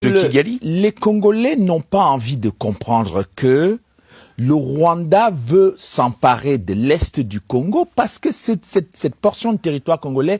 de Kigali. Les Congolais n'ont pas envie de comprendre que le Rwanda veut s'emparer de l'Est du Congo parce que cette portion de territoire congolais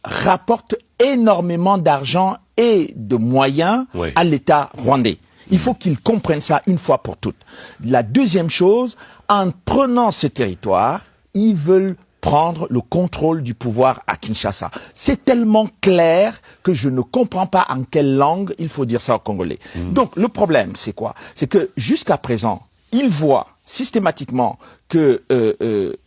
rapporte énormément d'argent et de moyens à l'État rwandais. Il faut qu'ils comprennent ça une fois pour toutes. La deuxième chose, en prenant ce territoire, ils veulent prendre le contrôle du pouvoir à Kinshasa. C'est tellement clair que je ne comprends pas en quelle langue il faut dire ça aux Congolais. Donc le problème, c'est quoi? C'est que jusqu'à présent, ils voient systématiquement que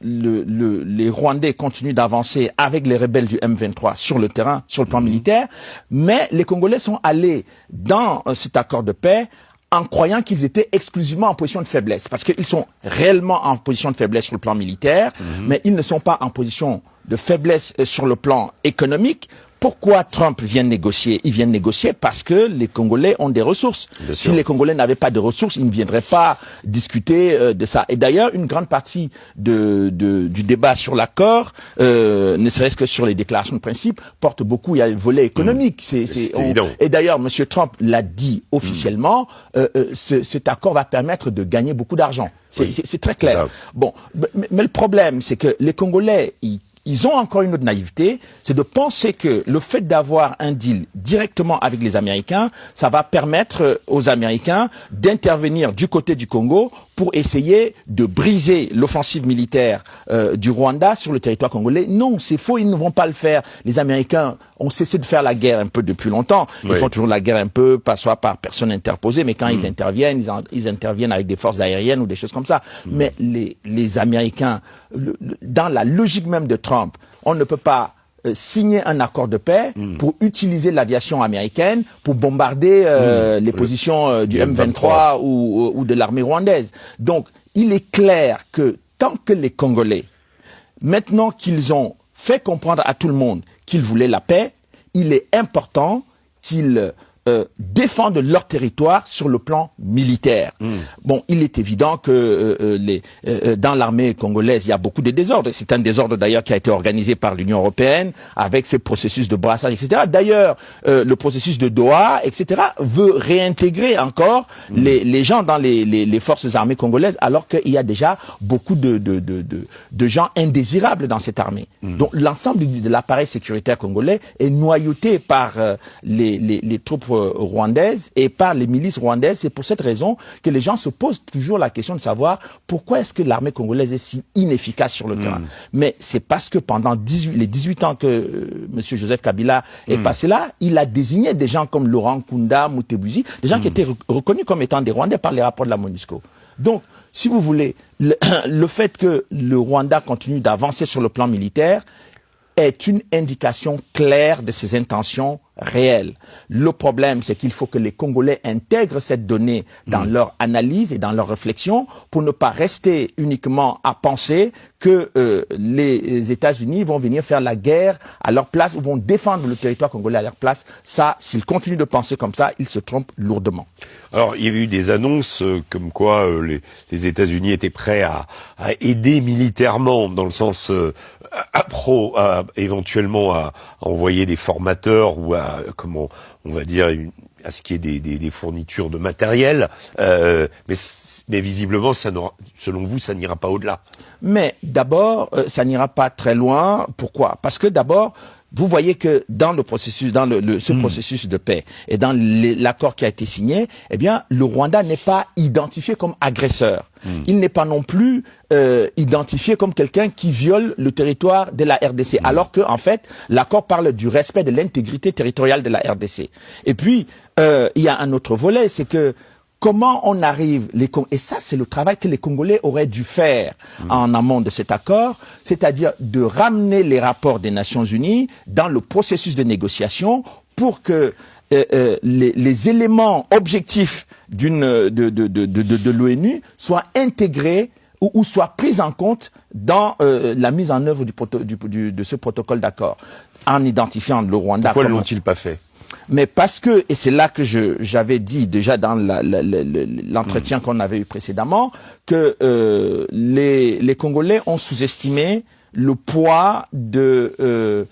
les Rwandais continuent d'avancer avec les rebelles du M23 sur le terrain, sur le plan militaire, mais les Congolais sont allés dans cet accord de paix en croyant qu'ils étaient exclusivement en position de faiblesse, parce qu'ils sont réellement en position de faiblesse sur le plan militaire, mais ils ne sont pas en position de faiblesse sur le plan économique. Pourquoi Trump vient négocier? Il vient négocier parce que les Congolais ont des ressources. Si les Congolais n'avaient pas de ressources, ils ne viendraient pas discuter de ça. Et d'ailleurs, une grande partie du débat sur l'accord, ne serait-ce que sur les déclarations de principe, porte beaucoup. Il y a le volet économique. Et d'ailleurs, M. Trump l'a dit officiellement. Cet accord va permettre de gagner beaucoup d'argent. C'est très clair. Bon, mais le problème, c'est que les Congolais, ils ont encore une autre naïveté, c'est de penser que le fait d'avoir un deal directement avec les Américains, ça va permettre aux Américains d'intervenir du côté du Congo pour essayer de briser l'offensive militaire du Rwanda sur le territoire congolais. Non, c'est faux, ils ne vont pas le faire. Les Américains ont cessé de faire la guerre un peu depuis longtemps. Ils font toujours la guerre un peu, pas soit par personne interposée, mais quand ils interviennent, ils interviennent avec des forces aériennes ou des choses comme ça. Mais les Américains, dans la logique même de Trump, on ne peut pas signer un accord de paix pour utiliser l'aviation américaine pour bombarder les positions du M23 ou de l'armée rwandaise. Donc, il est clair que tant que les Congolais, maintenant qu'ils ont fait comprendre à tout le monde qu'ils voulaient la paix, il est important qu'ils défendent leur territoire sur le plan militaire. Bon, il est évident que dans l'armée congolaise, il y a beaucoup de désordres. C'est un désordre d'ailleurs qui a été organisé par l'Union européenne avec ses processus de brassage, etc. D'ailleurs, le processus de Doha, etc., veut réintégrer encore les gens dans les forces armées congolaises, alors qu'il y a déjà beaucoup de gens indésirables dans cette armée. Donc l'ensemble de l'appareil sécuritaire congolais est noyauté par les troupes rwandaises et par les milices rwandaises. C'est pour cette raison que les gens se posent toujours la question de savoir pourquoi est-ce que l'armée congolaise est si inefficace sur le terrain. Mais c'est parce que pendant les 18 ans que M. Joseph Kabila est passé là, il a désigné des gens comme Laurent Nkunda, Mutebuzi, des gens qui étaient reconnus comme étant des Rwandais par les rapports de la MONUSCO. Donc, si vous voulez, le fait que le Rwanda continue d'avancer sur le plan militaire est une indication claire de ses intentions réelles. Le problème, c'est qu'il faut que les Congolais intègrent cette donnée dans leur analyse et dans leur réflexion pour ne pas rester uniquement à penser que les États-Unis vont venir faire la guerre à leur place ou vont défendre le territoire congolais à leur place. Ça, s'ils continuent de penser comme ça, ils se trompent lourdement. Alors, il y avait eu des annonces comme quoi les États-Unis étaient prêts à aider militairement, dans le sens éventuellement à envoyer des formateurs ou à, comment on va dire, à ce qui est des fournitures de matériel, mais visiblement, selon vous, ça n'ira pas au-delà. Mais d'abord, ça n'ira pas très loin. Pourquoi? Parce que d'abord, vous voyez que dans le processus, dans ce processus de paix et dans l'accord qui a été signé, eh bien, le Rwanda n'est pas identifié comme agresseur. Il n'est pas non plus identifié comme quelqu'un qui viole le territoire de la RDC, alors que en fait, l'accord parle du respect de l'intégrité territoriale de la RDC. Et puis, il y a un autre volet, c'est que comment on arrive, et ça c'est le travail que les Congolais auraient dû faire en amont de cet accord, c'est-à-dire de ramener les rapports des Nations Unies dans le processus de négociation pour que les éléments objectifs de l'ONU soient intégrés ou soient pris en compte dans la mise en œuvre de ce protocole d'accord, en identifiant le Rwanda. Pourquoi ne l'ont-ils pas fait ? Mais parce que, et c'est là que j'avais dit déjà dans l'entretien qu'on avait eu précédemment, que les Congolais ont sous-estimé le poids des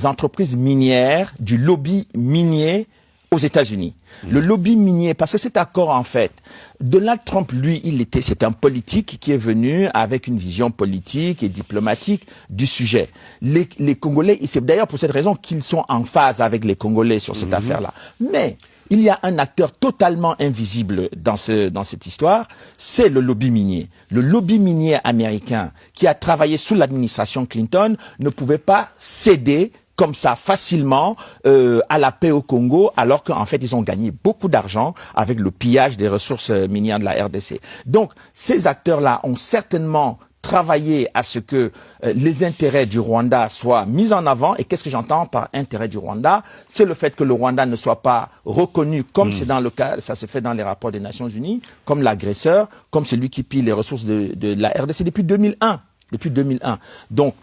entreprises minières, du lobby minier aux États-Unis. Le lobby minier, parce que cet accord, en fait, Donald Trump, lui, c'est un politique qui est venu avec une vision politique et diplomatique du sujet. Les Congolais, c'est d'ailleurs pour cette raison qu'ils sont en phase avec les Congolais sur cette affaire-là. Mais il y a un acteur totalement invisible dans cette histoire, c'est le lobby minier. Le lobby minier américain, qui a travaillé sous l'administration Clinton, ne pouvait pas céder comme ça facilement à la paix au Congo, alors qu'en fait ils ont gagné beaucoup d'argent avec le pillage des ressources minières de la RDC. Donc ces acteurs-là ont certainement travaillé à ce que les intérêts du Rwanda soient mis en avant. Et qu'est-ce que j'entends par intérêt du Rwanda? C'est le fait que le Rwanda ne soit pas reconnu comme c'est dans le cas, ça se fait dans les rapports des Nations Unies, comme l'agresseur, comme celui qui pille les ressources de la RDC depuis 2001. Depuis 2001. Donc,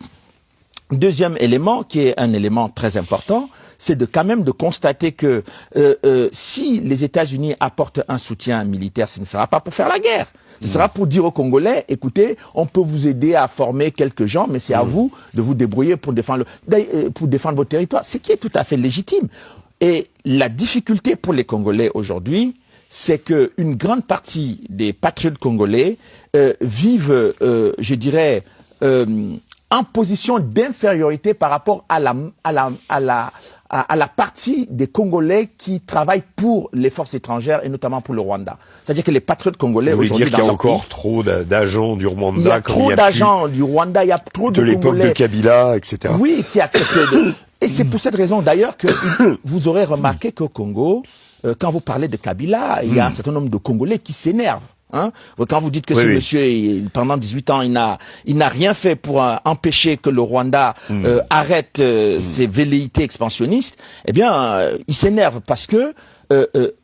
deuxième élément, qui est un élément très important, c'est quand même de constater que si les États-Unis apportent un soutien militaire, ce ne sera pas pour faire la guerre. Ce sera pour dire aux Congolais, écoutez, on peut vous aider à former quelques gens, mais c'est à vous de vous débrouiller pour défendre votre territoire, ce qui est tout à fait légitime. Et la difficulté pour les Congolais aujourd'hui, c'est qu'une grande partie des patriotes congolais vivent, je dirais, en position d'infériorité par rapport à la partie des Congolais qui travaillent pour les forces étrangères et notamment pour le Rwanda. C'est-à-dire que les patriotes congolais aujourd'hui, qu'il y a encore trop d'agents du Rwanda. Il y a trop d'agents du Rwanda, il y a trop de Congolais. De l'époque de Kabila, etc. Oui, qui acceptent. Et c'est pour cette raison d'ailleurs que vous aurez remarqué qu'au Congo, quand vous parlez de Kabila, il y a un certain nombre de Congolais qui s'énervent. Hein? Quand vous dites que ce monsieur, pendant 18 ans, il n'a rien fait pour empêcher que le Rwanda arrête ses velléités expansionnistes, eh bien, il s'énerve parce que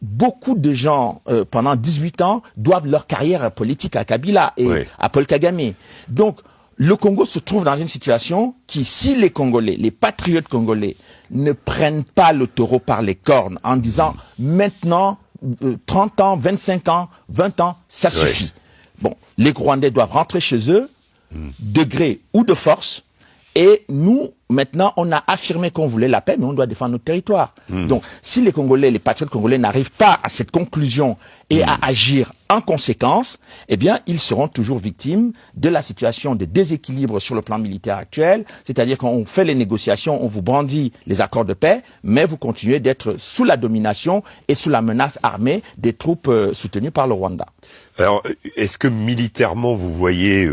beaucoup de gens, pendant 18 ans, doivent leur carrière politique à Kabila et à Paul Kagame. Donc, le Congo se trouve dans une situation qui, si les Congolais, les patriotes congolais, ne prennent pas le taureau par les cornes en disant maintenant, 30 ans, 25 ans, 20 ans, ça suffit. Bon, les Rwandais doivent rentrer chez eux, de gré ou de force, et nous, maintenant, on a affirmé qu'on voulait la paix, mais on doit défendre notre territoire. Donc, si les Congolais, les patriotes congolais n'arrivent pas à cette conclusion et à agir en conséquence, eh bien, ils seront toujours victimes de la situation de déséquilibre sur le plan militaire actuel. C'est-à-dire qu'on fait les négociations, on vous brandit les accords de paix, mais vous continuez d'être sous la domination et sous la menace armée des troupes soutenues par le Rwanda. Alors, est-ce que militairement, vous voyez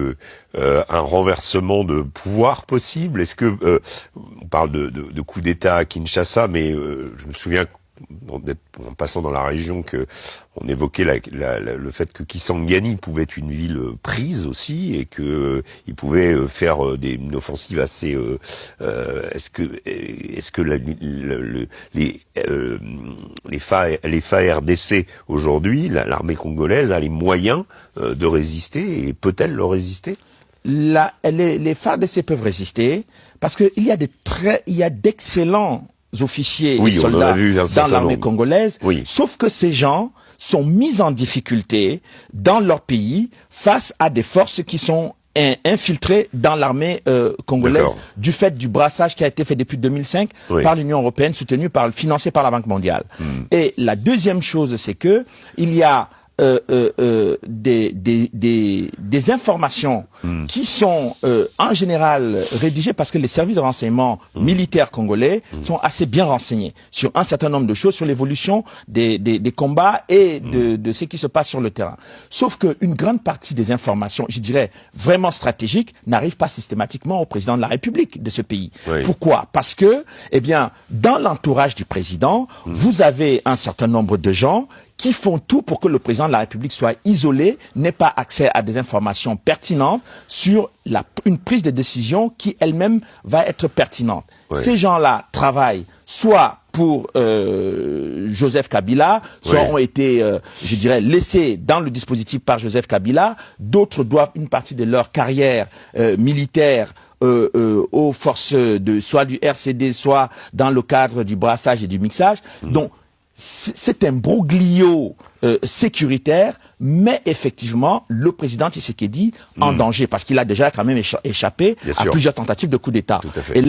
un renversement de pouvoir possible? Est-ce que on parle de coup d'État à Kinshasa, mais je me souviens en passant dans la région que on évoquait le fait que Kisangani pouvait être une ville prise aussi et que il pouvait faire une offensive assez. Est-ce que les FARDC aujourd'hui, l'armée congolaise a les moyens de résister et peut-elle leur résister? Les FARDC peuvent résister parce qu'il y a d'excellents officiers et soldats dans l'armée congolaise, sauf que ces gens sont mis en difficulté dans leur pays face à des forces qui sont infiltrées dans l'armée congolaise du fait du brassage qui a été fait depuis 2005 par l'Union européenne, financé par la Banque mondiale. Et la deuxième chose, c'est que il y a des informations qui sont en général rédigées parce que les services de renseignement militaires congolais sont assez bien renseignés sur un certain nombre de choses, sur l'évolution des combats et de ce qui se passe sur le terrain. Sauf qu'une grande partie des informations, je dirais vraiment stratégiques, n'arrivent pas systématiquement au président de la République de ce pays. Pourquoi? Parce que, eh bien, dans l'entourage du président, vous avez un certain nombre de gens qui font tout pour que le président de la République soit isolé, n'ait pas accès à des informations pertinentes sur une prise de décision qui elle-même va être pertinente. Ces gens-là travaillent soit pour Joseph Kabila, soit ont été, je dirais, laissés dans le dispositif par Joseph Kabila. D'autres doivent une partie de leur carrière militaire aux forces soit du RCD, soit dans le cadre du brassage et du mixage. Donc, c'est un broglio sécuritaire met effectivement le président Tshisekedi en danger, parce qu'il a déjà quand même échappé Bien à sûr. plusieurs tentatives de coup d'État. Tout à fait. Et